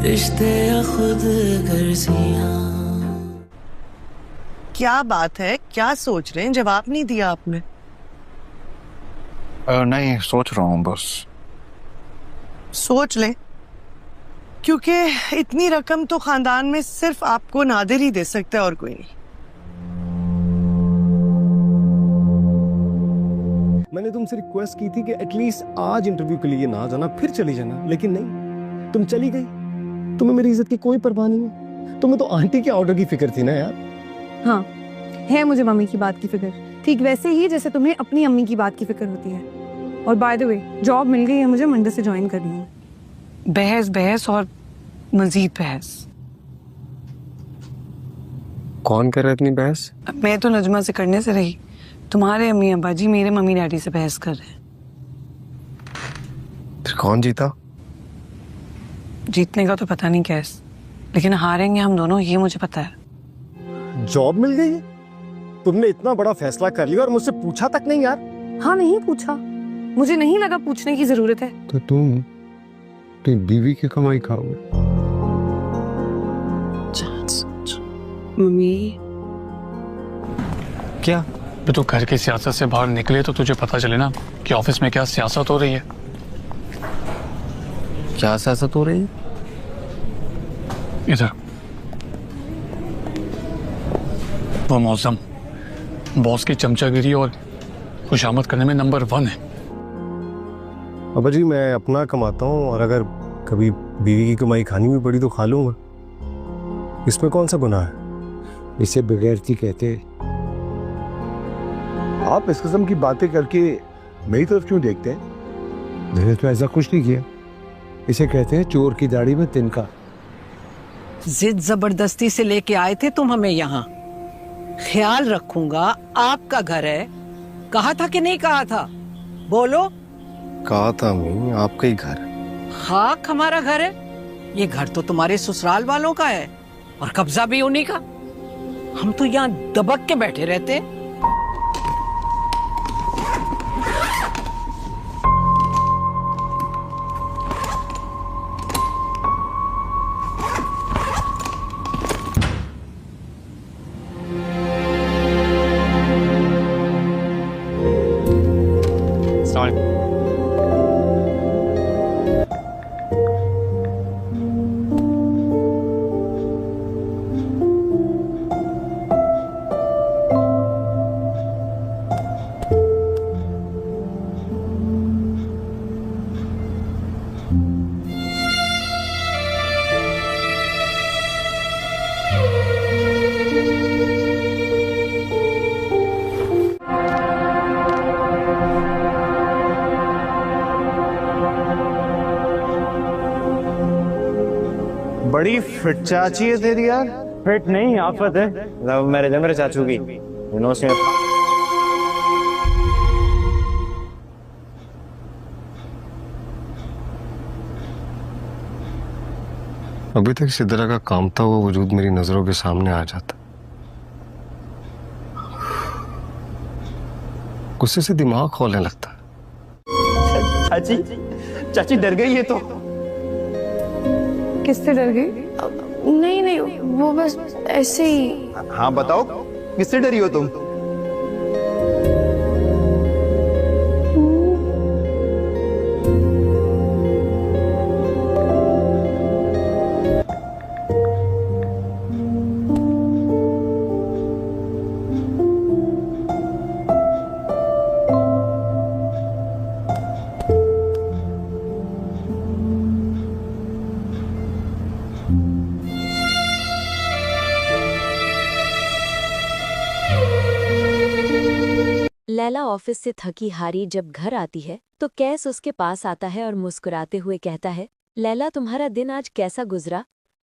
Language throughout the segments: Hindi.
रिश्ते या खुद गर्जियां। क्या बात है, क्या सोच रहे हैं? जवाब नहीं दिया आपने। नहीं, सोच रहा हूँ बस। सोच लें, क्योंकि इतनी रकम तो खानदान में सिर्फ आपको नादिर ही दे सकता है और कोई नहीं। मैंने तुमसे रिक्वेस्ट की थी कि एटलीस्ट आज इंटरव्यू के लिए ना जाना, फिर चली जाना, लेकिन नहीं, तुम चली गई। तुम्हें मेरी इज्जत की कोई परवाह नहीं है। तुम्हें तो आंटी के ऑर्डर की फिक्र थी ना यार। हाँ, है मुझे मम्मी की बात की फिक्र, ठीक वैसे ही जैसे तुम्हें अपनी अम्मी की बात की फिक्र होती है। और बाय द वे, जॉब मिल गई है मुझे, मंडे से ज्वाइन करनी है। बहस बहस और मजीद बहस। कौन कर रहा है इतनी बहस? मैं तो नजमा से करने से रही, तुम्हारे अम्मी अब्बा जी मेरे मम्मी डैडी से बहस कर रहे हैं। फिर कौन जीता? जीतने का तो पता नहीं कैस, लेकिन हारेंगे हम दोनों, ये मुझे पता है। जॉब मिल गई है? तुमने इतना बड़ा फैसला कर लिया और मुझसे पूछा तक नहीं यार। हाँ, नहीं पूछा, मुझे नहीं लगा पूछने की जरूरत है। तो तुम बीवी की कमाई खाओगे? मम्मी क्या? तो घर की सियासत से बाहर निकले तो तुझे पता चले ना कि ऑफिस में क्या सियासत हो रही है। क्या सियासत हो रही है? इधर वो मौसम बॉस की चमचागिरी और खुशामद करने में नंबर 1 है। अब्बा जी, मैं अपना कमाता हूँ और अगर कभी बीवी की कमाई खानी भी पड़ी तो खा लूंगा। इसमें कौन सा गुनाह है? इसे बेगैरती कहते। आप इस किस्म की बातें करके मेरी तरफ क्यों देखते हैं? मैंने तो ऐसा कुछ नहीं किया। इसे कहते हैं चोर की दाढ़ी में तिनका। जिद जबरदस्ती से लेके आए थे तुम हमें यहाँ। ख्याल रखूंगा, आपका घर है। कहा था कि नहीं कहा था? बोलो। कहा था मैं, आपका ही घर। खाक हमारा घर है, ये घर तो तुम्हारे ससुराल वालों का है और कब्जा भी उन्हीं का। हम तो यहाँ दबक के बैठे रहते। बड़ी फिट चाची है तेरी यार। फिट नहीं, आफत है। लव मैरिज है मेरे चाचू की। अभी तक सिद्धरा का कामता हुआ वजूद मेरी नजरों के सामने आ जाता। गुस्से से दिमाग खोलने लगता। चाची, चाची डर गई है तो। किससे डर गई? नहीं नहीं, वो बस ऐसे ही। हाँ बताओ, किससे डरी हो तुम? लैला ऑफिस से थकी हारी जब घर आती है तो कैस उसके पास आता है और मुस्कुराते हुए कहता है, लैला तुम्हारा दिन आज कैसा गुजरा?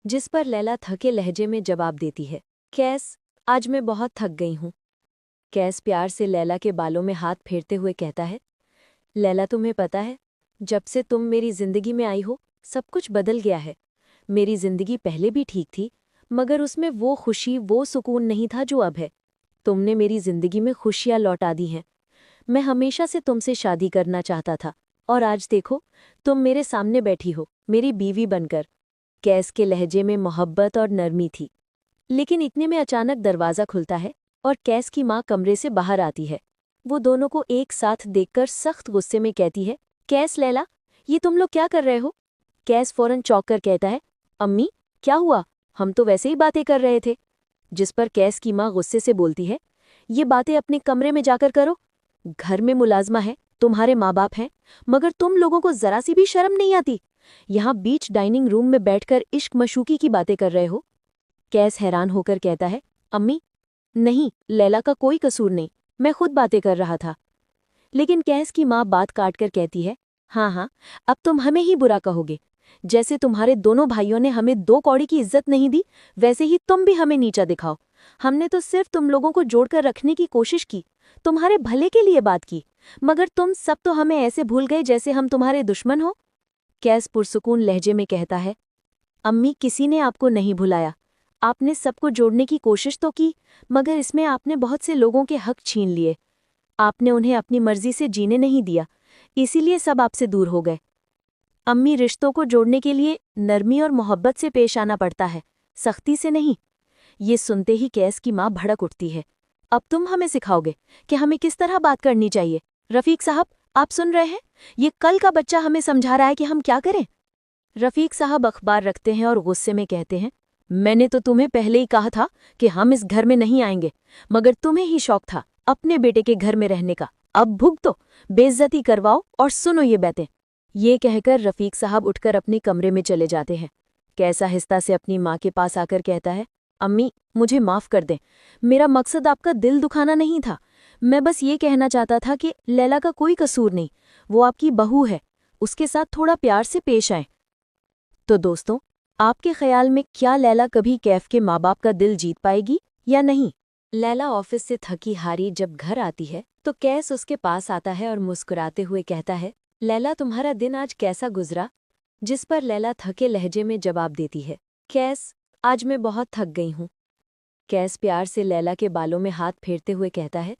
जिस पर लैला थके लहजे में जवाब देती है, कैस आज मैं बहुत थक गई हूँ। कैस प्यार से लैला के बालों में हाथ फेरते हुए कहता है, लैला तुम्हें पता है, जब से तुम मेरी जिंदगी में आई हो सब कुछ बदल गया है। मेरी जिंदगी पहले भी ठीक थी, मगर उसमें वो खुशी वो सुकून नहीं था जो अब है। तुमने मेरी जिंदगी में खुशियाँ लौटा दी हैं। मैं हमेशा से तुमसे शादी करना चाहता था और आज देखो तुम मेरे सामने बैठी हो मेरी बीवी बनकर। कैस के लहजे में मोहब्बत और नरमी थी। लेकिन इतने में अचानक दरवाज़ा खुलता है और कैस की माँ कमरे से बाहर आती है। वो दोनों को एक साथ देखकर सख्त गुस्से में कहती है, कैस, लैला, ये तुम लोग क्या कर रहे हो? कैस फौरन चौंक कर कहता है, अम्मी क्या हुआ, हम तो वैसे ही बातें कर रहे थे। जिस पर कैस की माँ गुस्से से बोलती है, ये बातें अपने कमरे में जाकर करो। घर में मुलाजमा है, तुम्हारे माँ बाप हैं, मगर तुम लोगों को जरा सी भी शर्म नहीं आती। यहाँ बीच डाइनिंग रूम में बैठकर इश्क मशूकी की बातें कर रहे हो। कैस हैरान होकर कहता है, अम्मी नहीं, लैला का कोई कसूर नहीं, मैं खुद बातें कर रहा था। लेकिन कैस की माँ बात काट कर कहती है, हाँ, अब तुम हमें ही बुरा कहोगे। जैसे तुम्हारे दोनों भाइयों ने हमें 2 कौड़ी की इज्जत नहीं दी, वैसे ही तुम भी हमें नीचा दिखाओ। हमने तो सिर्फ तुम लोगों को जोड़कर रखने की कोशिश की, तुम्हारे भले के लिए बात की, मगर तुम सब तो हमें ऐसे भूल गए जैसे हम तुम्हारे दुश्मन हो। कैस पुरसुकून लहजे में कहता है, अम्मी किसी ने आपको नहीं भुलाया, आपने सबको जोड़ने की कोशिश तो की, मगर इसमें आपने बहुत से लोगों के हक छीन लिए। आपने उन्हें अपनी मर्जी से जीने नहीं दिया, इसीलिए सब आपसे दूर हो गए। अम्मी, रिश्तों को जोड़ने के लिए नरमी और मोहब्बत से पेश आना पड़ता है, सख्ती से नहीं। ये सुनते ही कैस की माँ भड़क उठती है, अब तुम हमें सिखाओगे कि हमें किस तरह बात करनी चाहिए? रफीक साहब, आप सुन रहे हैं? ये कल का बच्चा हमें समझा रहा है कि हम क्या करें। रफीक साहब अखबार रखते हैं और गुस्से में कहते हैं, मैंने तो तुम्हें पहले ही कहा था कि हम इस घर में नहीं आएंगे, मगर तुम्हें ही शौक था अपने बेटे के घर में रहने का। अब भुगतो, बेइज्जती करवाओ और सुनो ये बातें। ये कहकर रफीक साहब उठकर अपने कमरे में चले जाते हैं। कैस आहिस्ता से अपनी माँ के पास आकर कहता है, अम्मी मुझे माफ़ कर दें, मेरा मकसद आपका दिल दुखाना नहीं था। मैं बस ये कहना चाहता था कि लैला का कोई कसूर नहीं, वो आपकी बहू है, उसके साथ थोड़ा प्यार से पेश आएं। तो दोस्तों, आपके ख्याल में क्या लैला कभी कैफ के माँ बाप का दिल जीत पाएगी या नहीं? लैला ऑफिस से थकी हारी जब घर आती है तो कैस उसके पास आता है और मुस्कुराते हुए कहता है, लैला तुम्हारा दिन आज कैसा गुजरा? जिस पर लैला थके लहजे में जवाब देती है, कैस आज मैं बहुत थक गई हूँ। कैस प्यार से लैला के बालों में हाथ फेरते हुए कहता है,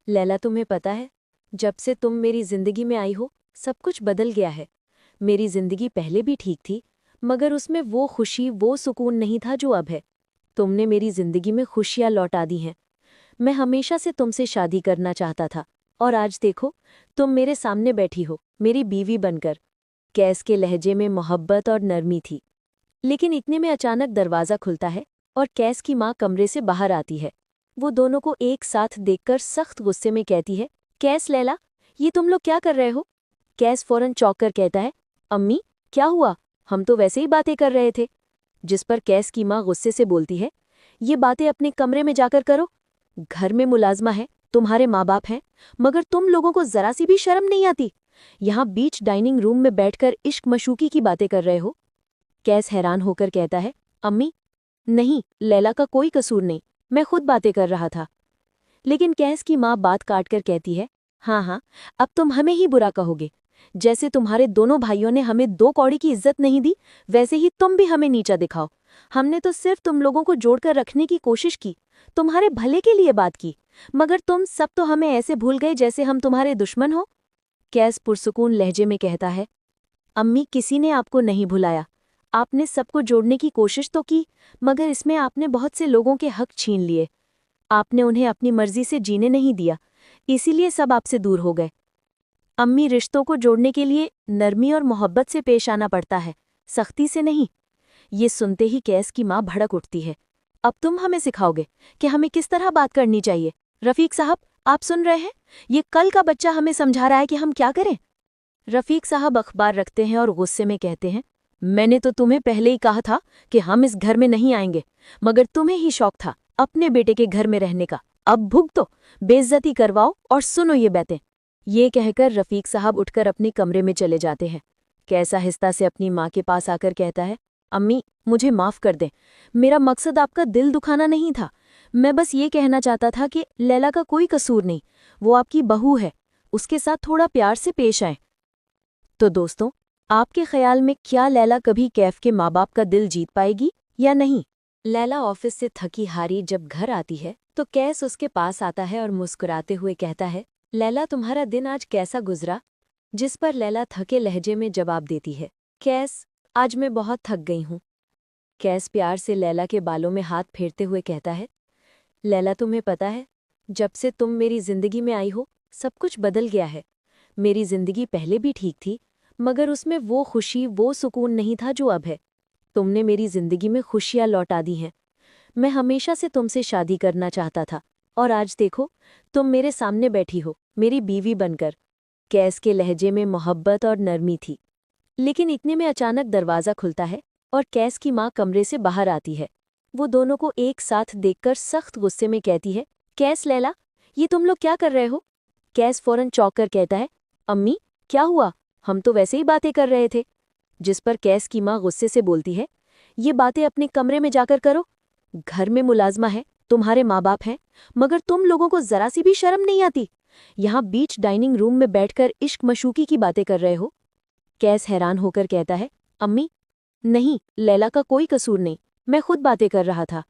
लैला तुम्हें पता है, जब से तुम मेरी जिंदगी में आई हो सब कुछ बदल गया है। मेरी जिंदगी पहले भी ठीक थी, मगर उसमें वो खुशी वो सुकून नहीं था जो अब है। तुमने मेरी जिंदगी में खुशियाँ लौटा दी हैं। मैं हमेशा से तुमसे शादी करना चाहता था और आज देखो तुम मेरे सामने बैठी हो मेरी बीवी बनकर। कैस के लहजे में मोहब्बत और नरमी थी। लेकिन इतने में अचानक दरवाज़ा खुलता है और कैस की माँ कमरे से बाहर आती है। वो दोनों को एक साथ देखकर सख्त गुस्से में कहती है, कैस, लैला, ये तुम लोग क्या कर रहे हो? कैस फौरन चौंक कर कहता है, अम्मी क्या हुआ, हम तो वैसे ही बातें कर रहे थे। जिस पर कैस की माँ गुस्से से बोलती है, ये बातें अपने कमरे में जाकर करो। घर में मुलाजमा है, तुम्हारे माँ बाप हैं, मगर तुम लोगों को जरा सी भी शर्म नहीं आती। यहाँ बीच डाइनिंग रूम में बैठकर इश्क मशूकी की बातें कर रहे हो। कैस हैरान होकर कहता है, अम्मी नहीं, लैला का कोई कसूर नहीं, मैं खुद बातें कर रहा था। लेकिन कैस की माँ बात काट कर कहती है, हाँ, अब तुम हमें ही बुरा कहोगे। जैसे तुम्हारे दोनों भाइयों ने हमें 2 कौड़ी की इज्जत नहीं दी, वैसे ही तुम भी हमें नीचा दिखाओ। हमने तो सिर्फ तुम लोगों को जोड़कर रखने की कोशिश की, तुम्हारे भले के लिए बात की, मगर तुम सब तो हमें ऐसे भूल गए जैसे हम तुम्हारे दुश्मन हो। कैस पुरसुकून लहजे में कहता है, अम्मी किसी ने आपको नहीं भुलाया, आपने सबको जोड़ने की कोशिश तो की, मगर इसमें आपने बहुत से लोगों के हक छीन लिए। आपने उन्हें अपनी मर्जी से जीने नहीं दिया, इसीलिए सब आपसे दूर हो गए। अम्मी, रिश्तों को जोड़ने के लिए नरमी और मोहब्बत से पेश आना पड़ता है, सख्ती से नहीं। ये सुनते ही कैस की माँ भड़क उठती है, अब तुम हमें सिखाओगे कि हमें किस तरह बात करनी चाहिए। रफीक साहब, आप सुन रहे हैं? ये कल का बच्चा हमें समझा रहा है कि हम क्या करें। रफीक साहब अखबार रखते हैं और गुस्से में कहते हैं, मैंने तो तुम्हें पहले ही कहा था कि हम इस घर में नहीं आएंगे, मगर तुम्हें ही शौक था अपने बेटे के घर में रहने का। अब भुगतो, बेइज्जती करवाओ और सुनो ये बातें। ये कहकर रफीक साहब उठकर अपने कमरे में चले जाते हैं। कैस आहिस्ता से अपनी माँ के पास आकर कहता है, अम्मी मुझे माफ़ कर दें, मेरा मकसद आपका दिल दुखाना नहीं था। मैं बस ये कहना चाहता था कि लैला का कोई कसूर नहीं, वो आपकी बहू है, उसके साथ थोड़ा प्यार से पेश आएं। तो दोस्तों, आपके ख्याल में क्या लैला कभी कैफ के माँ बाप का दिल जीत पाएगी या नहीं? लैला ऑफिस से थकी हारी जब घर आती है तो कैस उसके पास आता है और मुस्कुराते हुए कहता है, लैला तुम्हारा दिन आज कैसा गुजरा? जिस पर लैला थके लहजे में जवाब देती है, कैस आज मैं बहुत थक गई हूँ, कैस प्यार से लैला के बालों में हाथ फेरते हुए कहता है, लैला तुम्हें पता है, जब से तुम मेरी जिंदगी में आई हो सब कुछ बदल गया है। मेरी जिंदगी पहले भी ठीक थी, मगर उसमें वो खुशी वो सुकून नहीं था जो अब है। तुमने मेरी जिंदगी में खुशियां लौटा दी हैं। मैं हमेशा से तुमसे शादी करना चाहता था और आज देखो तुम मेरे सामने बैठी हो मेरी बीवी बनकर। कैस के लहजे में मोहब्बत और नरमी थी। लेकिन इतने में अचानक दरवाज़ा खुलता है और कैस की माँ कमरे से बाहर आती है। वो दोनों को एक साथ देखकर सख्त गुस्से में कहती है, कैस लैला ये तुम लोग क्या कर रहे हो? कैस फौरन चौंक कर कहता है, अम्मी क्या हुआ, हम तो वैसे ही बातें कर रहे थे। जिस पर कैस की माँ गुस्से से बोलती है, ये बातें अपने कमरे में जाकर करो। घर में मुलाजमा है, तुम्हारे माँ बाप हैं, मगर तुम लोगों को जरा सी भी शर्म नहीं आती। यहाँ बीच डाइनिंग रूम में बैठकर इश्क मशूकी की बातें कर रहे हो। कैस हैरान होकर कहता है, अम्मी नहीं, लैला का कोई कसूर नहीं, मैं खुद बातें कर रहा था।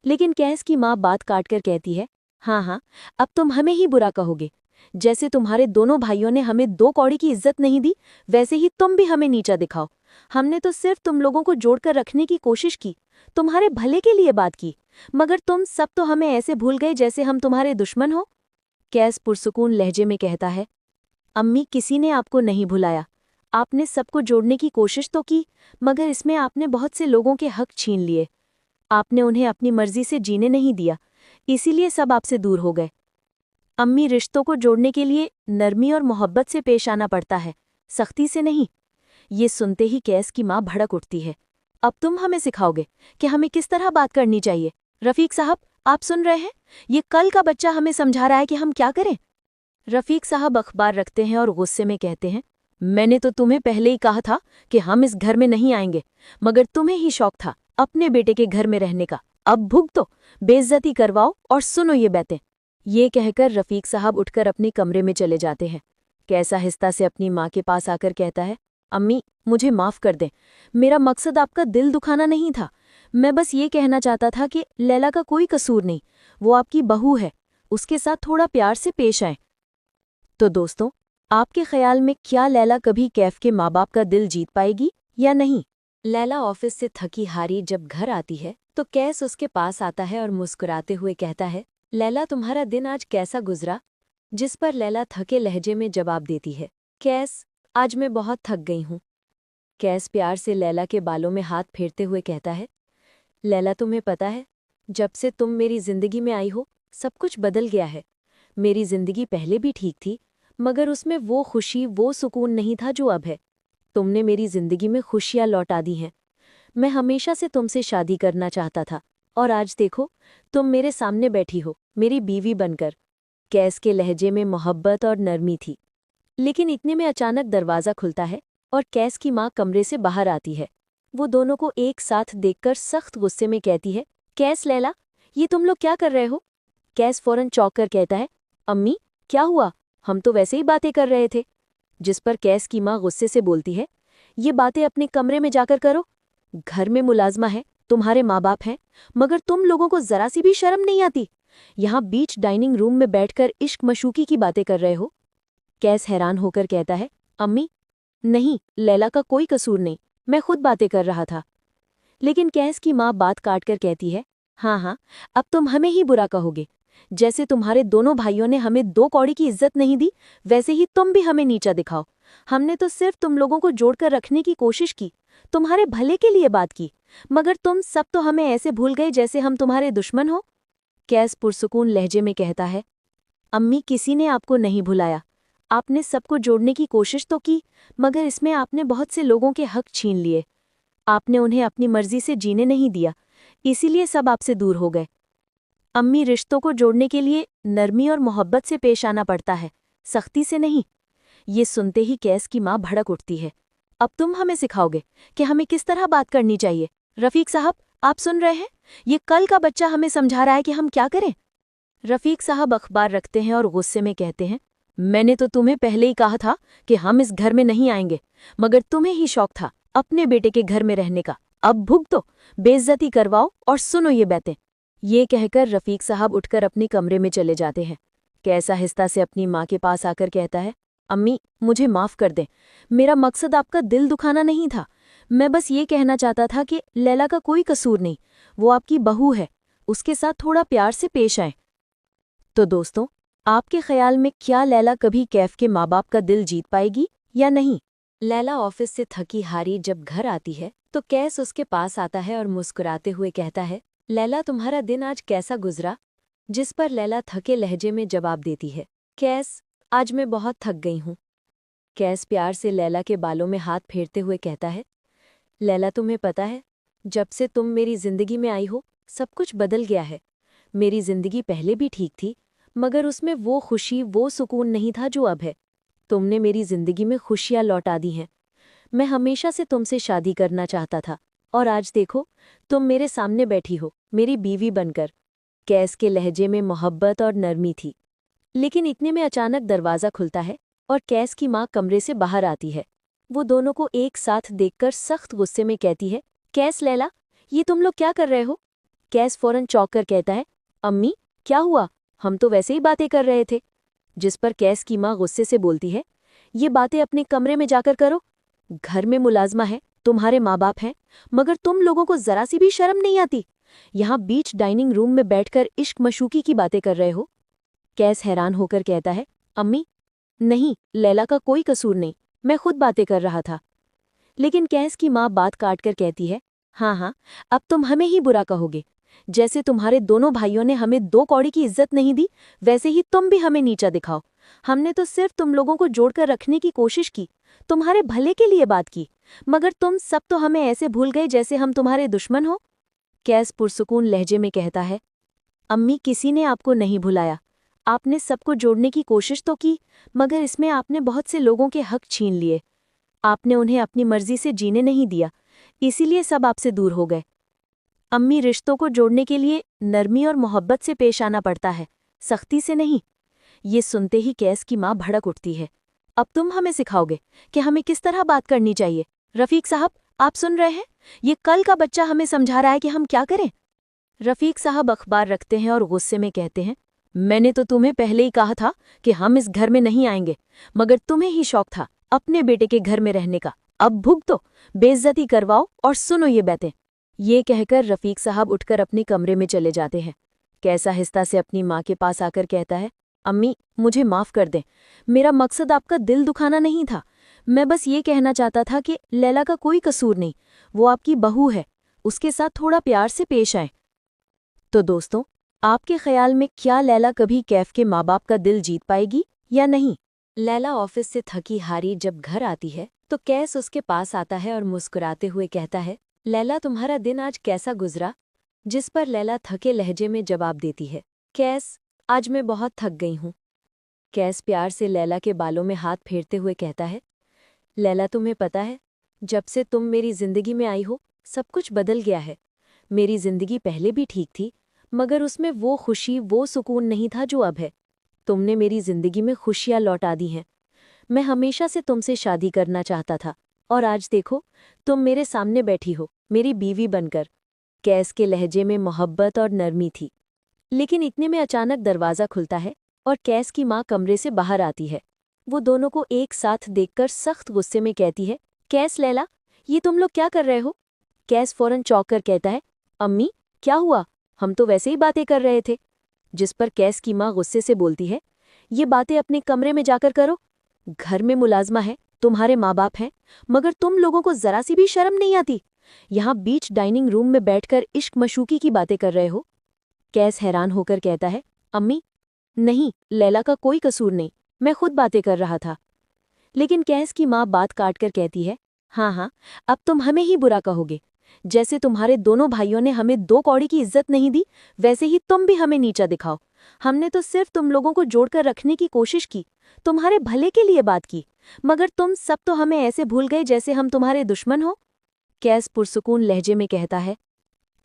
लेकिन कैस की माँ बात काटकर कहती है, हाँ, अब तुम हमें ही बुरा कहोगे। जैसे तुम्हारे दोनों भाइयों ने हमें 2 कौड़ी की इज्जत नहीं दी, वैसे ही तुम भी हमें नीचा दिखाओ। हमने तो सिर्फ तुम लोगों को जोड़कर रखने की कोशिश की, तुम्हारे भले के लिए बात की, मगर तुम सब तो हमें ऐसे भूल गए जैसे हम तुम्हारे दुश्मन हो। कैस पुरसुकून लहजे में कहता है, अम्मी किसी ने आपको नहीं भुलाया। आपने सबको जोड़ने की कोशिश तो की, मगर इसमें आपने बहुत से लोगों के हक छीन लिए। आपने उन्हें अपनी मर्जी से जीने नहीं दिया, इसीलिए सब आपसे दूर हो गए। अम्मी रिश्तों को जोड़ने के लिए नरमी और मोहब्बत से पेश आना पड़ता है, सख्ती से नहीं। ये सुनते ही कैस की माँ भड़क उठती है, अब तुम हमें सिखाओगे कि हमें किस तरह बात करनी चाहिए? रफीक साहब आप सुन रहे हैं? ये कल का बच्चा हमें समझा रहा है कि हम क्या करें। रफीक साहब अखबार रखते हैं और गुस्से में कहते हैं, मैंने तो तुम्हें पहले ही कहा था कि हम इस घर में नहीं आएंगे, मगर तुम्हें ही शौक था अपने बेटे के घर में रहने का। अब भुगतो, बेइज्जती करवाओ और सुनो ये बातें। ये कहकर रफीक साहब उठकर अपने कमरे में चले जाते हैं। कैस आहिस्ता से अपनी माँ के पास आकर कहता है, अम्मी मुझे माफ़ कर दें, मेरा मकसद आपका दिल दुखाना नहीं था। मैं बस ये कहना चाहता था कि लैला का कोई कसूर नहीं, वो आपकी बहू है, उसके साथ थोड़ा प्यार से पेश आएं। तो दोस्तों, आपके ख्याल में क्या लैला कभी कैफ के माँ बाप का दिल जीत पाएगी या नहीं? लैला ऑफिस से थकी हारी जब घर आती है तो कैस उसके पास आता है और मुस्कुराते हुए कहता है, लैला तुम्हारा दिन आज कैसा गुजरा? जिस पर लैला थके लहजे में जवाब देती है, कैस आज मैं बहुत थक गई हूँ। कैस प्यार से लैला के बालों में हाथ फेरते हुए कहता है, लैला तुम्हें पता है, जब से तुम मेरी जिंदगी में आई हो सब कुछ बदल गया है। मेरी जिंदगी पहले भी ठीक थी, मगर उसमें वो खुशी वो सुकून नहीं था जो अब है। तुमने मेरी जिंदगी में खुशियां लौटा दी हैं। मैं हमेशा से तुमसे शादी करना चाहता था और आज देखो तुम मेरे सामने बैठी हो मेरी बीवी बनकर। कैस के लहजे में मोहब्बत और नरमी थी। लेकिन इतने में अचानक दरवाज़ा खुलता है और कैस की माँ कमरे से बाहर आती है। वो दोनों को एक साथ देखकर सख्त गुस्से में कहती है, कैस लैला ये तुम लोग क्या कर रहे हो? कैस फौरन चौंक कर कहता है, अम्मी क्या हुआ, हम तो वैसे ही बातें कर रहे थे। जिस पर कैस की माँ गुस्से से बोलती है, ये बातें अपने कमरे में जाकर करो। घर में मुलाजमा है, तुम्हारे माँ बाप हैं, मगर तुम लोगों को जरा सी भी शर्म नहीं आती। यहाँ बीच डाइनिंग रूम में बैठकर इश्क मशूकी की बातें कर रहे हो। कैस हैरान होकर कहता है, अम्मी नहीं, लैला का कोई कसूर नहीं, मैं खुद बातें कर रहा था। लेकिन कैस की माँ बात काटकर कहती है, हाँ, अब तुम हमें ही बुरा कहोगे। जैसे तुम्हारे दोनों भाइयों ने हमें 2 कौड़ी की इज्जत नहीं दी, वैसे ही तुम भी हमें नीचा दिखाओ। हमने तो सिर्फ तुम लोगों को जोड़कर रखने की कोशिश की, तुम्हारे भले के लिए बात की, मगर तुम सब तो हमें ऐसे भूल गए जैसे हम तुम्हारे दुश्मन हो। कैस पुरसुकून लहजे में कहता है, अम्मी किसी ने आपको नहीं भुलाया। आपने सबको जोड़ने की कोशिश तो की, मगर इसमें आपने बहुत से लोगों के हक छीन लिए। आपने उन्हें अपनी मर्जी से जीने नहीं दिया, इसीलिए सब आपसे दूर हो गए। अम्मी रिश्तों को जोड़ने के लिए नरमी और मोहब्बत से पेश आना पड़ता है, सख्ती से नहीं। ये सुनते ही कैस की माँ भड़क उठती है, अब तुम हमें सिखाओगे कि हमें किस तरह बात करनी चाहिए। रफीक साहब आप सुन रहे हैं? ये कल का बच्चा हमें समझा रहा है कि हम क्या करें। रफीक साहब अखबार रखते हैं और गुस्से में कहते हैं, मैंने तो तुम्हें पहले ही कहा था कि हम इस घर में नहीं आएंगे, मगर तुम्हें ही शौक था अपने बेटे के घर में रहने का। अब भुगतो, बेइज्जती करवाओ और सुनो ये बातें। ये कहकर रफीक साहब उठकर अपने कमरे में चले जाते हैं। कैस आहिस्ता से अपनी माँ के पास आकर कहता है, अम्मी मुझे माफ़ कर दें, मेरा मकसद आपका दिल दुखाना नहीं था। मैं बस ये कहना चाहता था कि लैला का कोई कसूर नहीं, वो आपकी बहू है, उसके साथ थोड़ा प्यार से पेश आए। तो दोस्तों, आपके ख्याल में क्या लैला कभी कैफ के माँ बाप का दिल जीत पाएगी या नहीं? लैला ऑफिस से थकी हारी जब घर आती है तो कैस उसके पास आता है और मुस्कुराते हुए कहता है, लैला तुम्हारा दिन आज कैसा गुजरा? जिस पर लैला थके लहजे में जवाब देती है, कैस आज मैं बहुत थक गई हूँ। कैस प्यार से लैला के बालों में हाथ फेरते हुए कहता है, लैला तुम्हें पता है, जब से तुम मेरी जिंदगी में आई हो सब कुछ बदल गया है। मेरी जिंदगी पहले भी ठीक थी, मगर उसमें वो खुशी वो सुकून नहीं था जो अब है। तुमने मेरी जिंदगी में खुशियाँ लौटा दी हैं। मैं हमेशा से तुमसे शादी करना चाहता था और आज देखो तुम मेरे सामने बैठी हो मेरी बीवी बनकर। कैस के लहजे में मोहब्बत और नरमी थी, लेकिन इतने में अचानक दरवाज़ा खुलता है और कैस की माँ कमरे से बाहर आती है। वो दोनों को एक साथ देखकर सख्त गुस्से में कहती है, कैस लैला ये तुम लोग क्या कर रहे हो? कैस फौरन चौंक कर कहता है, अम्मी क्या हुआ, हम तो वैसे ही बातें कर रहे थे। जिस पर कैस की माँ गुस्से से बोलती है, ये बातें अपने कमरे में जाकर करो। घर में मुलाजमा है, तुम्हारे माँ बाप हैं, मगर तुम लोगों को जरा सी भी शर्म नहीं आती। यहाँ बीच डाइनिंग रूम में बैठकर इश्क मशूकी की बातें कर रहे हो। कैस हैरान होकर कहता है, अम्मी नहीं, लैला का कोई कसूर नहीं, मैं खुद बातें कर रहा था। लेकिन कैस की माँ बात काटकर कहती है, हाँ, अब तुम हमें ही बुरा कहोगे। जैसे तुम्हारे दोनों भाइयों ने हमें 2 कौड़ी की इज्जत नहीं दी, वैसे ही तुम भी हमें नीचा दिखाओ। हमने तो सिर्फ तुम लोगों को जोड़कर रखने की कोशिश की, तुम्हारे भले के लिए बात की, मगर तुम सब तो हमें ऐसे भूल गए जैसे हम तुम्हारे दुश्मन हो। कैस पुरसुकून लहजे में कहता है, अम्मी किसी ने आपको नहीं भुलाया, आपने सबको जोड़ने की कोशिश तो की, मगर इसमें आपने बहुत से लोगों के हक छीन लिए। आपने उन्हें अपनी मर्जी से जीने नहीं दिया, इसीलिए सब आपसे दूर हो गए। अम्मी रिश्तों को जोड़ने के लिए नरमी और मोहब्बत से पेश आना पड़ता है, सख्ती से नहीं। ये सुनते ही कैस की माँ भड़क उठती है, अब तुम हमें सिखाओगे कि हमें किस तरह बात करनी चाहिए? रफीक साहब आप सुन रहे हैं? ये कल का बच्चा हमें समझा रहा है कि हम क्या करें। रफीक साहब अखबार रखते हैं और गुस्से में कहते हैं, मैंने तो तुम्हें पहले ही कहा था कि हम इस घर में नहीं आएंगे, मगर तुम्हें ही शौक था अपने बेटे के घर में रहने का। अब भुगतो, बेइज्जती करवाओ और सुनो ये बातें। ये कहकर रफीक साहब उठकर अपने कमरे में चले जाते हैं। कैस आहिस्ता से अपनी माँ के पास आकर कहता है, अम्मी मुझे माफ़ कर दें, मेरा मकसद आपका दिल दुखाना नहीं था। मैं बस ये कहना चाहता था कि लैला का कोई कसूर नहीं, वो आपकी बहू है, उसके साथ थोड़ा प्यार से पेश आए। तो दोस्तों, आपके ख्याल में क्या लैला कभी कैफ के माँ बाप का दिल जीत पाएगी या नहीं? लैला ऑफिस से थकी हारी जब घर आती है तो कैस उसके पास आता है और मुस्कुराते हुए कहता है, लैला तुम्हारा दिन आज कैसा गुजरा? जिस पर लैला थके लहजे में जवाब देती है, कैस आज मैं बहुत थक गई हूँ। कैस प्यार से लैला के बालों में हाथ फेरते हुए कहता है, लैला तुम्हें पता है, जब से तुम मेरी जिंदगी में आई हो सब कुछ बदल गया है। मेरी जिंदगी पहले भी ठीक थी, मगर उसमें वो खुशी वो सुकून नहीं था जो अब है। तुमने मेरी जिंदगी में खुशियाँ लौटा दी हैं। मैं हमेशा से तुमसे शादी करना चाहता था और आज देखो तुम मेरे सामने बैठी हो मेरी बीवी बनकर। कैस के लहजे में मोहब्बत और नरमी थी, लेकिन इतने में अचानक दरवाज़ा खुलता है और कैस की माँ कमरे से बाहर आती है। वो दोनों को एक साथ देखकर सख्त गुस्से में कहती है, कैस लैला ये तुम लोग क्या कर रहे हो? कैस फौरन चौंक कर कहता है, अम्मी क्या हुआ, हम तो वैसे ही बातें कर रहे थे। जिस पर कैस की माँ गुस्से से बोलती है, ये बातें अपने कमरे में जाकर करो। घर में मुलाजमा है, तुम्हारे माँ बाप हैं, मगर तुम लोगों को जरा सी भी शर्म नहीं आती। यहाँ बीच डाइनिंग रूम में बैठकर इश्क मशूकी की बातें कर रहे हो। कैस हैरान होकर कहता है, अम्मी नहीं, लैला का कोई कसूर नहीं, मैं खुद बातें कर रहा था। लेकिन कैस की माँ बात काटकर कहती है, हाँ, अब तुम हमें ही बुरा कहोगे। जैसे तुम्हारे दोनों भाइयों ने हमें 2 कौड़ी की इज्जत नहीं दी, वैसे ही तुम भी हमें नीचा दिखाओ। हमने तो सिर्फ तुम लोगों को जोड़कर रखने की कोशिश की, तुम्हारे भले के लिए बात की, मगर तुम सब तो हमें ऐसे भूल गए जैसे हम तुम्हारे दुश्मन हो। कैस पुरसुकून लहजे में कहता है,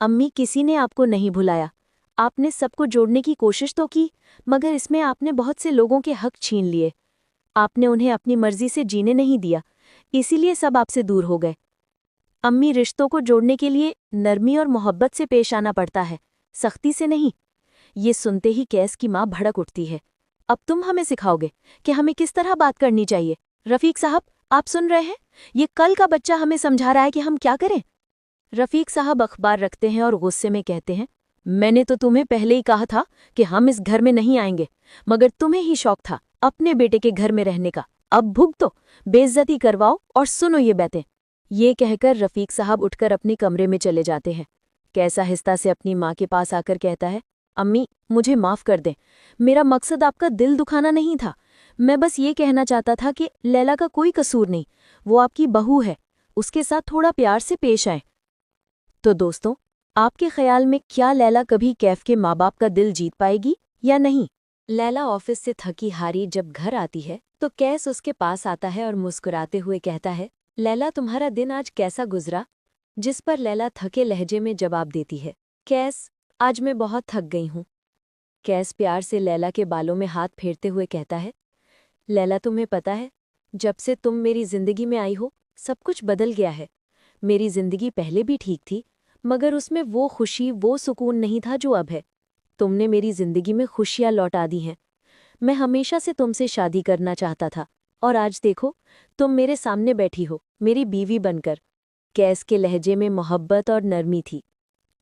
अम्मी किसी ने आपको नहीं भुलाया, आपने सबको जोड़ने की कोशिश तो की, मगर इसमें आपने बहुत से लोगों के हक छीन लिए। आपने उन्हें अपनी मर्जी से जीने नहीं दिया, इसीलिए सब आपसे दूर हो गए। अम्मी रिश्तों को जोड़ने के लिए नरमी और मोहब्बत से पेश आना पड़ता है, सख्ती से नहीं। ये सुनते ही कैस की माँ भड़क उठती है, अब तुम हमें सिखाओगे कि हमें किस तरह बात करनी चाहिए। रफीक साहब आप सुन रहे हैं? ये कल का बच्चा हमें समझा रहा है कि हम क्या करें। रफीक साहब अखबार रखते हैं और गुस्से में कहते हैं, मैंने तो तुम्हें पहले ही कहा था कि हम इस घर में नहीं आएंगे, मगर तुम्हें ही शौक था अपने बेटे के घर में रहने का। अब भुगतो, बेइज्जती करवाओ और सुनो ये बातें। ये कहकर रफीक साहब उठकर अपने कमरे में चले जाते हैं। कैस आहिस्ता से अपनी माँ के पास आकर कहता है, अम्मी मुझे माफ़ कर दें, मेरा मकसद आपका दिल दुखाना नहीं था। मैं बस ये कहना चाहता था कि लैला का कोई कसूर नहीं, वो आपकी बहू है, उसके साथ थोड़ा प्यार से पेश आए। तो दोस्तों, आपके ख्याल में क्या लैला कभी कैफ के माँ बाप का दिल जीत पाएगी या नहीं? लैला ऑफिस से थकी हारी जब घर आती है तो कैस उसके पास आता है और मुस्कुराते हुए कहता है, लैला तुम्हारा दिन आज कैसा गुजरा? जिस पर लैला थके लहजे में जवाब देती है, कैस आज मैं बहुत थक गई हूँ। कैस प्यार से लैला के बालों में हाथ फेरते हुए कहता है, लैला तुम्हें पता है, जब से तुम मेरी जिंदगी में आई हो सब कुछ बदल गया है। मेरी जिंदगी पहले भी ठीक थी, मगर उसमें वो खुशी वो सुकून नहीं था जो अब है। तुमने मेरी जिंदगी में खुशियाँ लौटा दी हैं। मैं हमेशा से तुमसे शादी करना चाहता था और आज देखो तुम मेरे सामने बैठी हो मेरी बीवी बनकर। कैस के लहजे में मोहब्बत और नरमी थी।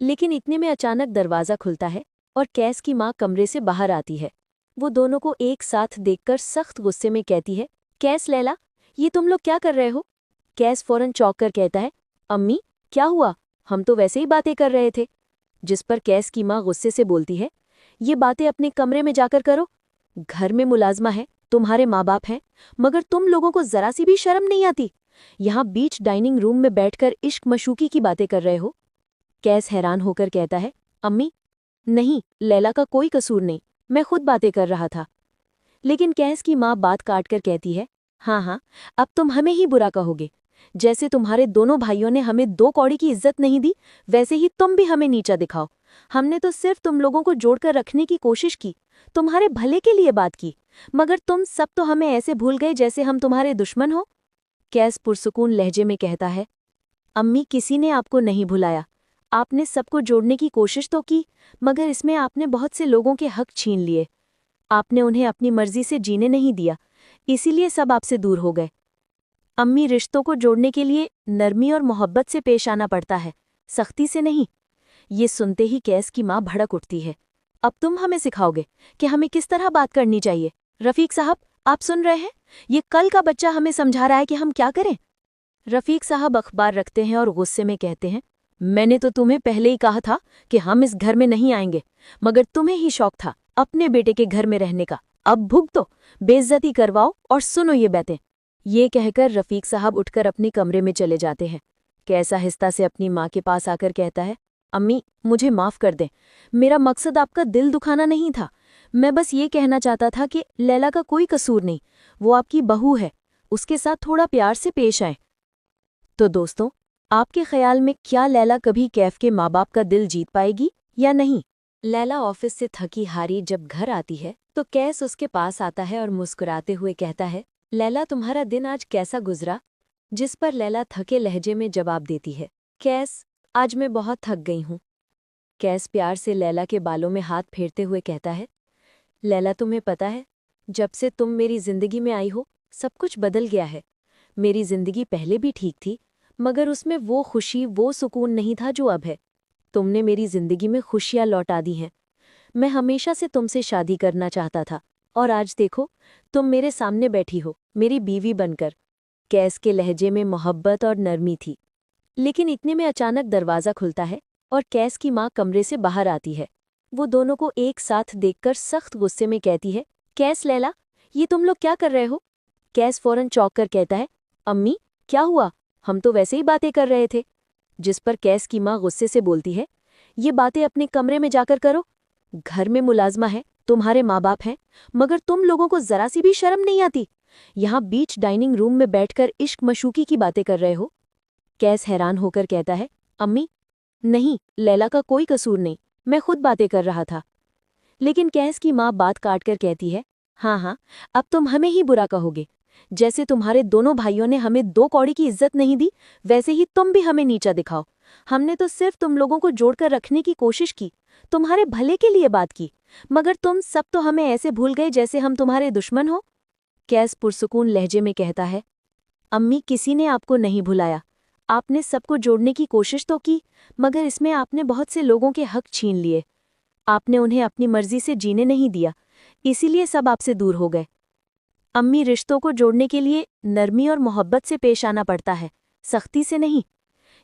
लेकिन इतने में अचानक दरवाज़ा खुलता है और कैस की माँ कमरे से बाहर आती है। वो दोनों को एक साथ देखकर सख्त गुस्से में कहती है, कैस लैला ये तुम लोग क्या कर रहे हो? कैस फौरन चौंक कर कहता है, अम्मी क्या हुआ, हम तो वैसे ही बातें कर रहे थे। जिस पर कैस की माँ गुस्से से बोलती है, ये बातें अपने कमरे में जाकर करो। घर में मुलाजमा है, तुम्हारे माँ बाप हैं, मगर तुम लोगों को जरा सी भी शर्म नहीं आती। यहाँ बीच डाइनिंग रूम में बैठकर इश्क मशूकी की बातें कर रहे हो। कैस हैरान होकर कहता है, अम्मी नहीं, लैला का कोई कसूर नहीं, मैं खुद बातें कर रहा था। लेकिन कैस की माँ बात काट कर कहती है, हाँ, अब तुम हमें ही बुरा कहोगे। जैसे तुम्हारे दोनों भाइयों ने हमें 2 कौड़ी की इज्जत नहीं दी, वैसे ही तुम भी हमें नीचा दिखाओ। हमने तो सिर्फ तुम लोगों को जोड़कर रखने की कोशिश की, तुम्हारे भले के लिए बात की, मगर तुम सब तो हमें ऐसे भूल गए जैसे हम तुम्हारे दुश्मन हो। कैस पुरसुकून लहजे में कहता है, अम्मी किसी ने आपको नहीं भुलाया, आपने सबको जोड़ने की कोशिश तो की, मगर इसमें आपने बहुत से लोगों के हक छीन लिए। आपने उन्हें अपनी मर्जी से जीने नहीं दिया, इसीलिए सब आपसे दूर हो गए। अम्मी रिश्तों को जोड़ने के लिए नरमी और मोहब्बत से पेश आना पड़ता है, सख्ती से नहीं। ये सुनते ही कैस की माँ भड़क उठती है, अब तुम हमें सिखाओगे कि हमें किस तरह बात करनी चाहिए। रफीक साहब आप सुन रहे हैं? ये कल का बच्चा हमें समझा रहा है कि हम क्या करें। रफीक साहब अखबार रखते हैं और गुस्से में कहते हैं, मैंने तो तुम्हें पहले ही कहा था कि हम इस घर में नहीं आएंगे, मगर तुम्हें ही शौक था अपने बेटे के घर में रहने का। अब भुगतो, बेइज्जती करवाओ और सुनो ये बातें। ये कहकर रफीक साहब उठकर अपने कमरे में चले जाते हैं। कैस आहिस्ता से अपनी माँ के पास आकर कहता है, अम्मी मुझे माफ़ कर दें, मेरा मकसद आपका दिल दुखाना नहीं था। मैं बस ये कहना चाहता था कि लैला का कोई कसूर नहीं, वो आपकी बहू है, उसके साथ थोड़ा प्यार से पेश आए। तो दोस्तों, आपके ख्याल में क्या लैला कभी कैफ के माँ बाप का दिल जीत पाएगी या नहीं? लैला ऑफिस से थकी हारी जब घर आती है तो कैस उसके पास आता है और मुस्कुराते हुए कहता है, लैला तुम्हारा दिन आज कैसा गुजरा? जिस पर लैला थके लहजे में जवाब देती है, कैस आज मैं बहुत थक गई हूँ। कैस प्यार से लैला के बालों में हाथ फेरते हुए कहता है, लैला तुम्हें पता है, जब से तुम मेरी जिंदगी में आई हो सब कुछ बदल गया है। मेरी जिंदगी पहले भी ठीक थी, मगर उसमें वो खुशी वो सुकून नहीं था जो अब है। तुमने मेरी जिंदगी में खुशियाँ लौटा दी हैं। मैं हमेशा से तुमसे शादी करना चाहता था और आज देखो तुम मेरे सामने बैठी हो मेरी बीवी बनकर। कैस के लहजे में मोहब्बत और नरमी थी। लेकिन इतने में अचानक दरवाज़ा खुलता है और कैस की माँ कमरे से बाहर आती है। वो दोनों को एक साथ देखकर सख्त गुस्से में कहती है, कैस लैला ये तुम लोग क्या कर रहे हो? कैस फौरन चौंक कर कहता है, अम्मी क्या हुआ, हम तो वैसे ही बातें कर रहे थे। जिस पर कैस की माँ गुस्से से बोलती है, ये बातें अपने कमरे में जाकर करो। घर में मुलाजमा है, तुम्हारे माँ बाप हैं, मगर तुम लोगों को जरा सी भी शर्म नहीं आती। यहाँ बीच डाइनिंग रूम में बैठकर इश्क मशूकी की बातें कर रहे हो। कैस हैरान होकर कहता है, अम्मी नहीं, लैला का कोई कसूर नहीं, मैं खुद बातें कर रहा था। लेकिन कैस की माँ बात काट कर कहती है, हाँ, अब तुम हमें ही बुरा कहोगे। जैसे तुम्हारे दोनों भाइयों ने हमें 2 कौड़ी की इज्जत नहीं दी, वैसे ही तुम भी हमें नीचा दिखाओ। हमने तो सिर्फ तुम लोगों को जोड़कर रखने की कोशिश की, तुम्हारे भले के लिए बात की, मगर तुम सब तो हमें ऐसे भूल गए जैसे हम तुम्हारे दुश्मन हो। कैस पुरसुकून लहजे में कहता है, अम्मी किसी ने आपको नहीं भुलाया। आपने सबको जोड़ने की कोशिश तो की, मगर इसमें आपने बहुत से लोगों के हक छीन लिए। आपने उन्हें अपनी मर्जी से जीने नहीं दिया, इसीलिए सब आपसे दूर हो गए। अम्मी, रिश्तों को जोड़ने के लिए नरमी और मोहब्बत से पेश आना पड़ता है, सख्ती से नहीं।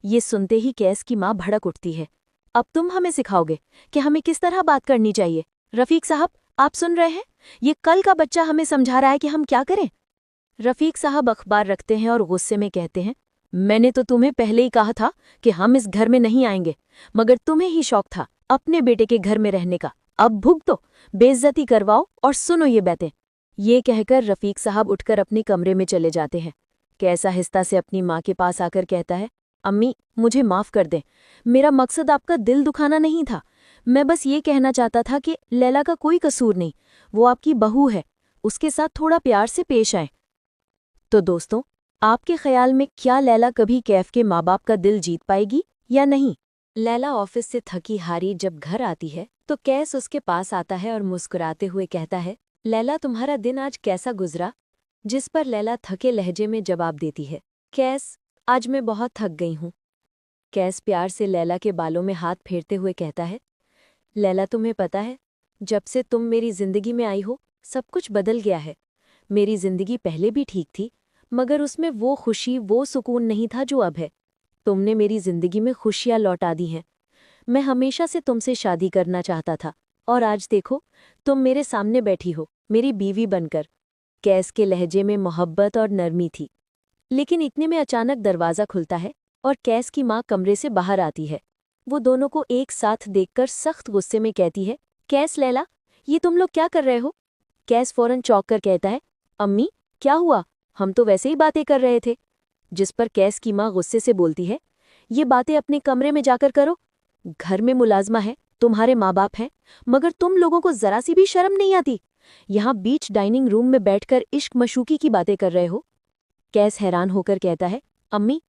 ये सुनते ही कैस की माँ भड़क उठती है। अब तुम हमें सिखाओगे कि हमें किस तरह बात करनी चाहिए? रफीक साहब, आप सुन रहे हैं? ये कल का बच्चा हमें समझा रहा है कि हम क्या करें। रफीक साहब अखबार रखते हैं और गुस्से में कहते हैं, मैंने तो तुम्हें पहले ही कहा था कि हम इस घर में नहीं आएंगे, मगर तुम्हें ही शौक था अपने बेटे के घर में रहने का। अब भुगतो, बेइज्जती करवाओ और सुनो ये बातें। ये कहकर रफीक साहब उठकर अपने कमरे में चले जाते हैं। कैस आहिस्ता से अपनी माँ के पास आकर कहता है, अम्मी मुझे माफ़ कर दें, मेरा मकसद आपका दिल दुखाना नहीं था। मैं बस ये कहना चाहता था कि लैला का कोई कसूर नहीं, वो आपकी बहू है, उसके साथ थोड़ा प्यार से पेश आए। तो दोस्तों, आपके ख्याल में क्या लैला कभी कैफ के माँ बाप का दिल जीत पाएगी या नहीं? लैला ऑफिस से थकी हारी जब घर आती है तो कैस उसके पास आता है और मुस्कुराते हुए कहता है, लैला तुम्हारा दिन आज कैसा गुजरा? जिस पर लैला थके लहजे में जवाब देती है, कैस आज मैं बहुत थक गई हूँ। कैस प्यार से लैला के बालों में हाथ फेरते हुए कहता है, लैला तुम्हें पता है, जब से तुम मेरी जिंदगी में आई हो सब कुछ बदल गया है। मेरी जिंदगी पहले भी ठीक थी, मगर उसमें वो खुशी वो सुकून नहीं था जो अब है। तुमने मेरी जिंदगी में खुशियाँ लौटा दी हैं। मैं हमेशा से तुमसे शादी करना चाहता था और आज देखो तुम मेरे सामने बैठी हो मेरी बीवी बनकर। कैस के लहजे में मोहब्बत और नरमी थी, लेकिन इतने में अचानक दरवाज़ा खुलता है और कैस की माँ कमरे से बाहर आती है। वो दोनों को एक साथ देखकर सख्त गुस्से में कहती है, कैस, लैला, ये तुम लोग क्या कर रहे हो? कैस फौरन चौंक कर कहता है, अम्मी क्या हुआ, हम तो वैसे ही बातें कर रहे थे। जिस पर कैस की माँ गुस्से से बोलती है, ये बातें अपने कमरे में जाकर करो। घर में मुलाजमा है, तुम्हारे माँ बाप हैं, मगर तुम लोगों को जरा सी भी शर्म नहीं आती। यहाँ बीच डाइनिंग रूम में बैठकर इश्क मशूकी की बातें कर रहे हो। कैस हैरान होकर कहता है, अम्मी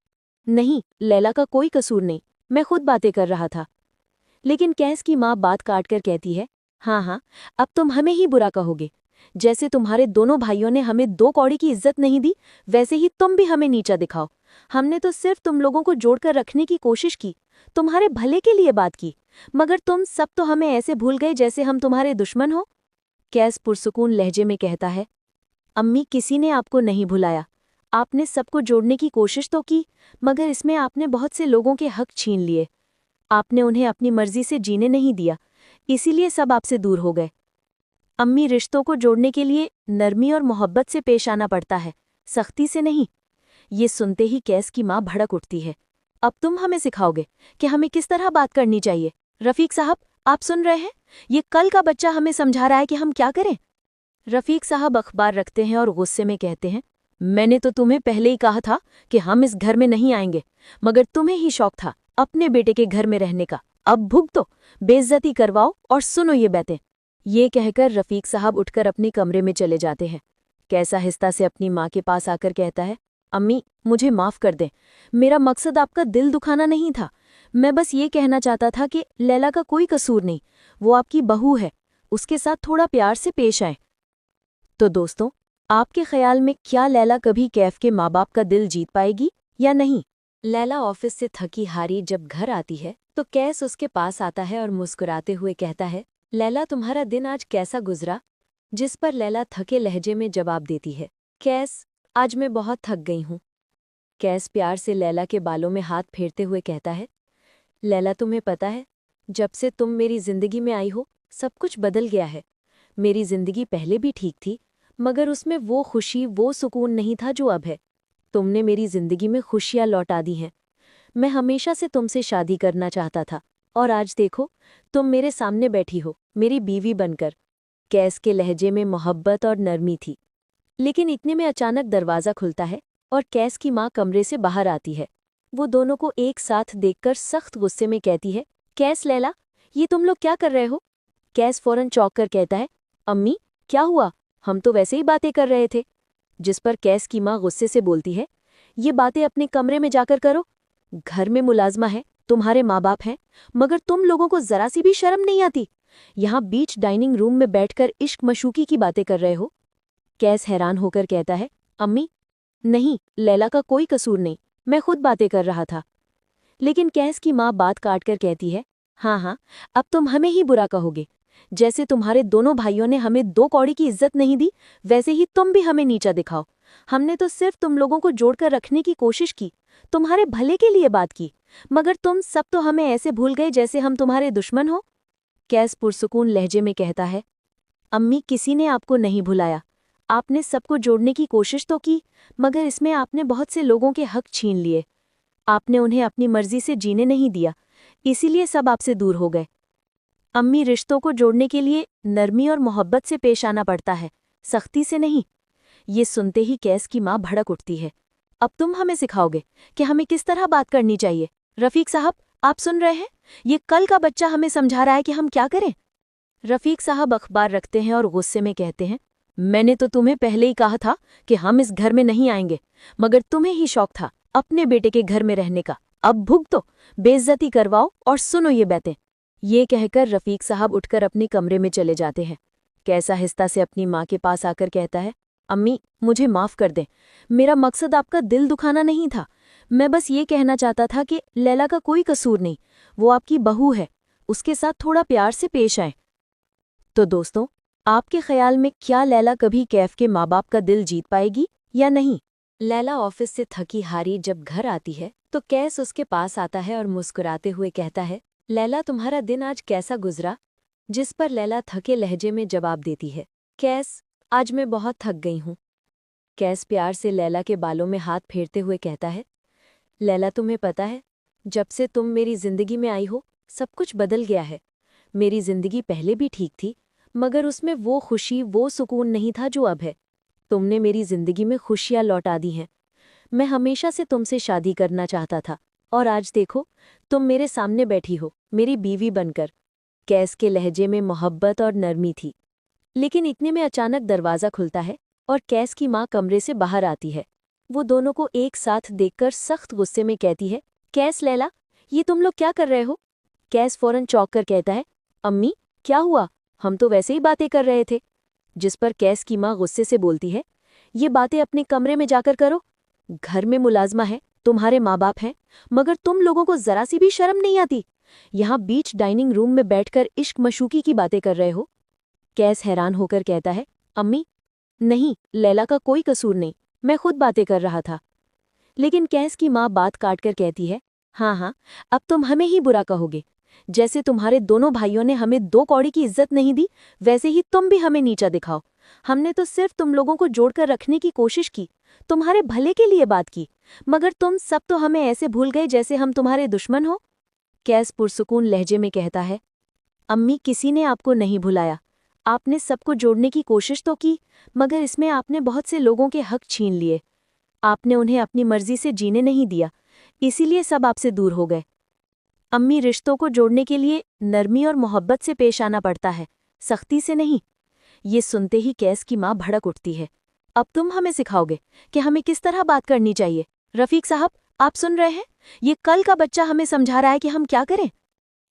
नहीं, लैला का कोई कसूर नहीं, मैं खुद बातें कर रहा था। लेकिन कैस की माँ बात काटकर कहती है, हाँ, अब तुम हमें ही बुरा कहोगे। जैसे तुम्हारे दोनों भाइयों ने हमें 2 कौड़ी की इज्जत नहीं दी, वैसे ही तुम भी हमें नीचा दिखाओ। हमने तो सिर्फ तुम लोगों को जोड़कर रखने की कोशिश की, तुम्हारे भले के लिए बात की, मगर तुम सब तो हमें ऐसे भूल गए जैसे हम तुम्हारे दुश्मन हो। कैस पुरसुकून लहजे में कहता है, अम्मी किसी ने आपको नहीं भुलाया। आपने सबको जोड़ने की कोशिश तो की, मगर इसमें आपने बहुत से लोगों के हक छीन लिए। आपने उन्हें अपनी मर्जी से जीने नहीं दिया, इसीलिए सब आपसे दूर हो गए। अम्मी, रिश्तों को जोड़ने के लिए नरमी और मोहब्बत से पेश आना पड़ता है, सख्ती से नहीं। ये सुनते ही कैस की माँ भड़क उठती है। अब तुम हमें सिखाओगे कि हमें किस तरह बात करनी चाहिए। रफीक साहब, आप सुन रहे हैं? ये कल का बच्चा हमें समझा रहा है कि हम क्या करें। रफीक साहब अखबार रखते हैं और गुस्से में कहते हैं, मैंने तो तुम्हें पहले ही कहा था कि हम इस घर में नहीं आएंगे, मगर तुम्हें ही शौक था अपने बेटे के घर में रहने का। अब भुगतो, बेइज्जती करवाओ और सुनो ये बातें। ये कहकर रफीक साहब उठकर अपने कमरे में चले जाते हैं। कैस आहिस्ता से अपनी माँ के पास आकर कहता है, अम्मी मुझे माफ़ कर दें, मेरा मकसद आपका दिल दुखाना नहीं था। मैं बस ये कहना चाहता था कि लैला का कोई कसूर नहीं, वो आपकी बहू है, उसके साथ थोड़ा प्यार से पेश आए। तो दोस्तों, आपके ख्याल में क्या लैला कभी कैफ के माँ बाप का दिल जीत पाएगी या नहीं? लैला ऑफिस से थकी हारी जब घर आती है तो कैस उसके पास आता है और मुस्कुराते हुए कहता है, लैला तुम्हारा दिन आज कैसा गुजरा? जिस पर लैला थके लहजे में जवाब देती है, कैस आज मैं बहुत थक गई हूँ। कैस प्यार से लैला के बालों में हाथ फेरते हुए कहता है, लैला तुम्हें पता है, जब से तुम मेरी जिंदगी में आई हो सब कुछ बदल गया है। मेरी जिंदगी पहले भी ठीक थी, मगर उसमें वो खुशी वो सुकून नहीं था जो अब है। तुमने मेरी जिंदगी में खुशियाँ लौटा दी हैं। मैं हमेशा से तुमसे शादी करना चाहता था और आज देखो तुम मेरे सामने बैठी हो मेरी बीवी बनकर। कैस के लहजे में मोहब्बत और नरमी थी, लेकिन इतने में अचानक दरवाज़ा खुलता है और कैस की माँ कमरे से बाहर आती है। वो दोनों को एक साथ देखकर सख्त गुस्से में कहती है, कैस, लैला, ये तुम लोग क्या कर रहे हो? कैस फौरन चौंक कर कहता है, अम्मी क्या हुआ, हम तो वैसे ही बातें कर रहे थे। जिस पर कैस की माँ गुस्से से बोलती है, ये बातें अपने कमरे में जाकर करो। घर में मुलाजमा है, तुम्हारे माँ बाप हैं, मगर तुम लोगों को जरा सी भी शर्म नहीं आती। यहाँ बीच डाइनिंग रूम में बैठकर इश्क मशूकी की बातें कर रहे हो। कैस हैरान होकर कहता है, अम्मी नहीं, लैला का कोई कसूर नहीं, मैं खुद बातें कर रहा था। लेकिन कैस की माँ बात काट कर कहती है, हाँ हाँ, अब तुम हमें ही बुरा कहोगे। जैसे तुम्हारे दोनों भाइयों ने हमें 2 कौड़ी की इज्जत नहीं दी, वैसे ही तुम भी हमें नीचा दिखाओ। हमने तो सिर्फ तुम लोगों को जोड़कर रखने की कोशिश की, तुम्हारे भले के लिए बात की, मगर तुम सब तो हमें ऐसे भूल गए जैसे हम तुम्हारे दुश्मन हो। कैस पुरसुकून लहजे में कहता है, अम्मी, किसी ने आपको नहीं भुलाया। आपने सबको जोड़ने की कोशिश तो की, मगर इसमें आपने बहुत से लोगों के हक छीन लिए। आपने उन्हें अपनी मर्जी से जीने नहीं दिया, इसीलिए सब आपसे दूर हो गए। अम्मी, रिश्तों को जोड़ने के लिए नरमी और मोहब्बत से पेश आना पड़ता है, सख्ती से नहीं। ये सुनते ही कैस की माँ भड़क उठती है। अब तुम हमें सिखाओगे कि हमें किस तरह बात करनी चाहिए। रफीक साहब, आप सुन रहे हैं? ये कल का बच्चा हमें समझा रहा है कि हम क्या करें। रफीक साहब अखबार रखते हैं और गुस्से में कहते हैं, मैंने तो तुम्हें पहले ही कहा था कि हम इस घर में नहीं आएंगे, मगर तुम्हें ही शौक था अपने बेटे के घर में रहने का। अब भुगतो, बेइज्जती करवाओ और सुनो ये बातें। ये कहकर रफीक साहब उठकर अपने कमरे में चले जाते हैं। कैस आहिस्ता से अपनी माँ के पास आकर कहता है, अम्मी, मुझे माफ़ कर दें, मेरा मकसद आपका दिल दुखाना नहीं था। मैं बस ये कहना चाहता था कि लैला का कोई कसूर नहीं, वो आपकी बहू है, उसके साथ थोड़ा प्यार से पेश आए। तो दोस्तों, आपके ख्याल में क्या लैला कभी कैफ के माँ बाप का दिल जीत पाएगी या नहीं? लैला ऑफिस से थकी हारी जब घर आती है तो कैस उसके पास आता है और मुस्कुराते हुए कहता है, लैला, तुम्हारा दिन आज कैसा गुजरा? जिस पर लैला थके लहजे में जवाब देती है, कैस, आज मैं बहुत थक गई हूँ। कैस प्यार से लैला के बालों में हाथ फेरते हुए कहता है, लैला, तुम्हें पता है, जब से तुम मेरी जिंदगी में आई हो सब कुछ बदल गया है। मेरी जिंदगी पहले भी ठीक थी, मगर उसमें वो खुशी, वो सुकून नहीं था जो अब है। तुमने मेरी जिंदगी में खुशियाँ लौटा दी हैं। मैं हमेशा से तुमसे शादी करना चाहता था, और आज देखो, तुम मेरे सामने बैठी हो, मेरी बीवी बनकर। कैस के लहजे में मोहब्बत और नरमी थी। लेकिन इतने में अचानक दरवाज़ा खुलता है और कैस की माँ कमरे से बाहर आती है। वो दोनों को एक साथ देखकर सख्त गुस्से में कहती है, कैस, लैला, ये तुम लोग क्या कर रहे हो? कैस फौरन चौंक कर कहता है, अम्मी, क्या हुआ? हम तो वैसे ही बातें कर रहे थे। जिस पर कैस की माँ गुस्से से बोलती है, ये बातें अपने कमरे में जाकर करो। घर में मुलाजमा है, तुम्हारे माँ बाप हैं, मगर तुम लोगों को जरा सी भी शर्म नहीं आती। यहाँ बीच डाइनिंग रूम में बैठकर इश्क मशूकी की बातें कर रहे हो। कैस हैरान होकर कहता है, अम्मी, नहीं, लैला का कोई कसूर नहीं, मैं खुद बातें कर रहा था। लेकिन कैस की माँ बात काटकर कहती है, हाँ हाँ, अब तुम हमें ही बुरा कहोगे। जैसे तुम्हारे दोनों भाइयों ने हमें 2 कौड़ी की इज्जत नहीं दी, वैसे ही तुम भी हमें नीचा दिखाओ। हमने तो सिर्फ तुम लोगों को जोड़कर रखने की कोशिश की, तुम्हारे भले के लिए बात की, मगर तुम सब तो हमें ऐसे भूल गए जैसे हम तुम्हारे दुश्मन हो। कैस पुरसुकून लहजे में कहता है, अम्मी, किसी ने आपको नहीं भुलाया। आपने सबको जोड़ने की कोशिश तो की, मगर इसमें आपने बहुत से लोगों के हक छीन लिए। आपने उन्हें अपनी मर्जी से जीने नहीं दिया, इसीलिए सब आपसे दूर हो गए। अम्मी, रिश्तों को जोड़ने के लिए नरमी और मोहब्बत से पेश आना पड़ता है, सख्ती से नहीं। ये सुनते ही कैस की माँ भड़क उठती है। अब तुम हमें सिखाओगे कि हमें किस तरह बात करनी चाहिए। रफीक साहब, आप सुन रहे हैं? ये कल का बच्चा हमें समझा रहा है कि हम क्या करें।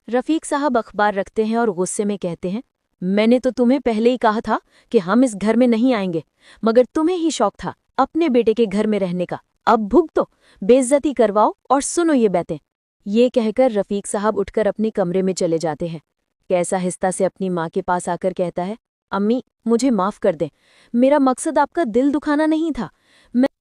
रफीक साहब अखबार रखते हैं और गुस्से में कहते हैं, मैंने तो तुम्हें पहले ही कहा था कि हम इस घर में नहीं आएंगे, मगर तुम्हें ही शौक था अपने बेटे के घर में रहने का। अब भुगतो, बेइज्जती करवाओ और सुनो ये बातें। ये कहकर रफीक साहब उठकर अपने कमरे में चले जाते हैं। कैस आहिस्ता से अपनी माँ के पास आकर कहता है, अम्मी, मुझे माफ़ कर दें, मेरा मकसद आपका दिल दुखाना नहीं था।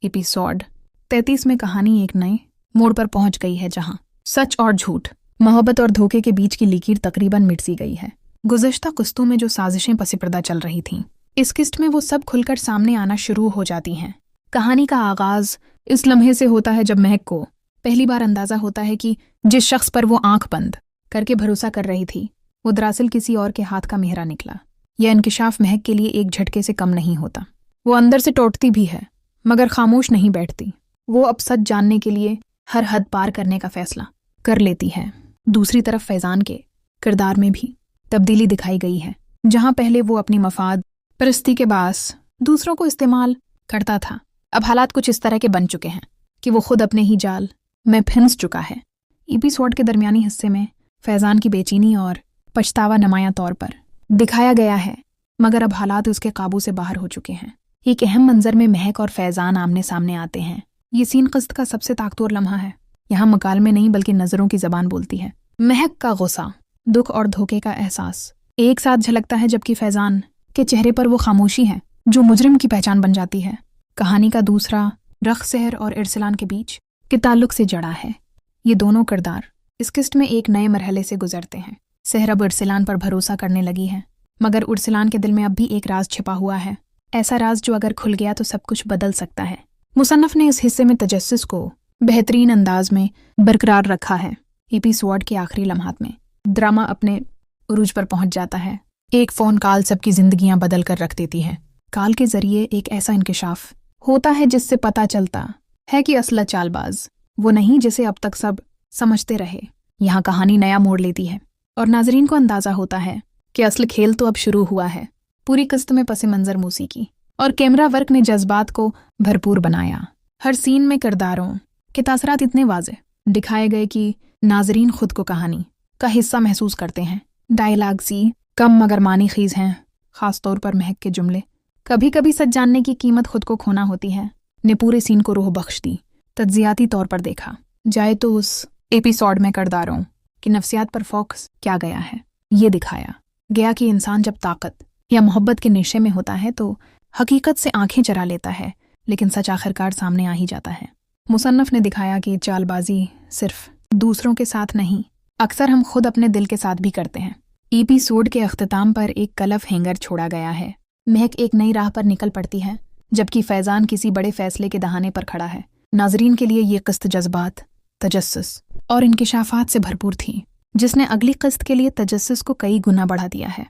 एपिसोड 33 में कहानी एक नए मोड़ पर पहुंच गई है, जहां सच और झूठ, मोहब्बत और धोखे के बीच की लीकीर तकरीबन मिट सी गई है। गुज़श्ता किस्तों में जो साजिशें पसीपर्दा चल रही थीं, इस किस्त में वो सब खुलकर सामने आना शुरू हो जाती हैं। कहानी का आगाज इस लम्हे से होता है जब महक को पहली बार अंदाजा होता है कि जिस शख्स पर वो आंख बंद करके भरोसा कर रही थी, वो दरअसल किसी और के हाथ का मेहरा निकला। यह इंकिशाफ महक के लिए एक झटके से कम नहीं होता। वो अंदर से टूटती भी है, मगर खामोश नहीं बैठती। वो अब सच जानने के लिए हर हद पार करने का फैसला कर लेती है। दूसरी तरफ फैजान के किरदार में भी तब्दीली दिखाई गई है। जहां पहले वो अपनी मफाद परस्ती के बास दूसरों को इस्तेमाल करता था, अब हालात कुछ इस तरह के बन चुके हैं कि वो खुद अपने ही जाल में फंस चुका है। एपिसोड के दरमियानी हिस्से में फैजान की बेचैनी और पछतावा नुमायां तौर पर दिखाया गया है, मगर अब हालात उसके काबू से बाहर हो चुके हैं। एक अहम मंजर में महक और फैजान आमने सामने आते हैं। ये सीन किस्त का सबसे ताकतवर लम्हा है। यहाँ मकालमे नहीं बल्कि नजरों की जबान बोलती है। महक का गुस्सा, दुख और धोखे का एहसास एक साथ झलकता है, जबकि फैजान के चेहरे पर वो खामोशी है जो मुजरिम की पहचान बन जाती है। कहानी का दूसरा रख सहर और इरसलान के बीच के ताल्लुक से जड़ा है। ये दोनों किरदार इस किस्त में एक नए मरहले से गुजरते हैं। सहर अब इरसलान पर भरोसा करने लगी है, मगर इरसलान के दिल में अब भी एक राज छिपा हुआ है, ऐसा राज जो अगर खुल गया तो सब कुछ बदल सकता है। मुसन्नफ ने इस हिस्से में तजस्सुस को बेहतरीन अंदाज में बरकरार रखा है। एपिसोड के आखिरी लम्हात में ड्रामा अपने उरूज पर पहुंच जाता है। एक फ़ोन कॉल सबकी जिंदगियां बदल कर रख देती है। कॉल के जरिए एक ऐसा इंकिशाफ होता है जिससे पता चलता है कि असला चालबाज वो नहीं जिसे अब तक सब समझते रहे। यहाँ कहानी नया मोड़ लेती है और नाजरीन को अंदाजा होता है कि असल खेल तो अब शुरू हुआ है। पूरी किस्त में पस मंजर मौसीकी और कैमरा वर्क ने जज्बात को भरपूर बनाया। हर सीन में किरदारों के तासरात इतने वाज़ेह दिखाए गए कि नाजरीन खुद को कहानी का हिस्सा महसूस करते हैं। डायलॉग सी कम मगर मानी खीज हैं, खासतौर पर महक के जुमले। कभी कभी सच जानने की कीमत खुद को खोना होती है ने पूरे सीन को रूह बख्श दी। तज्जियाती तौर पर देखा जाए तो उस एपिसोड में किरदारों की नफ्सियात पर फोकस किया गया है। ये दिखाया गया कि इंसान जब ताकत या मोहब्बत के नशे में होता है तो हकीकत से आंखें चरा लेता है, लेकिन सच आखिरकार सामने आ ही जाता है। मुसन्नफ ने दिखाया कि चालबाजी सिर्फ दूसरों के साथ नहीं, अक्सर हम खुद अपने दिल के साथ भी करते हैं। एपिसोड के अख्तिताम पर एक कलफ हैंगर छोड़ा गया है। महक एक नई राह पर निकल पड़ती है, जबकि फैजान किसी बड़े फैसले के दहाने पर खड़ा है। नाजरीन के लिए ये किस्त जज्बात, तजस्सुस और इंकिशाफात से भरपूर थी, जिसने अगली किस्त के लिए तजस्सुस को कई गुना बढ़ा दिया है।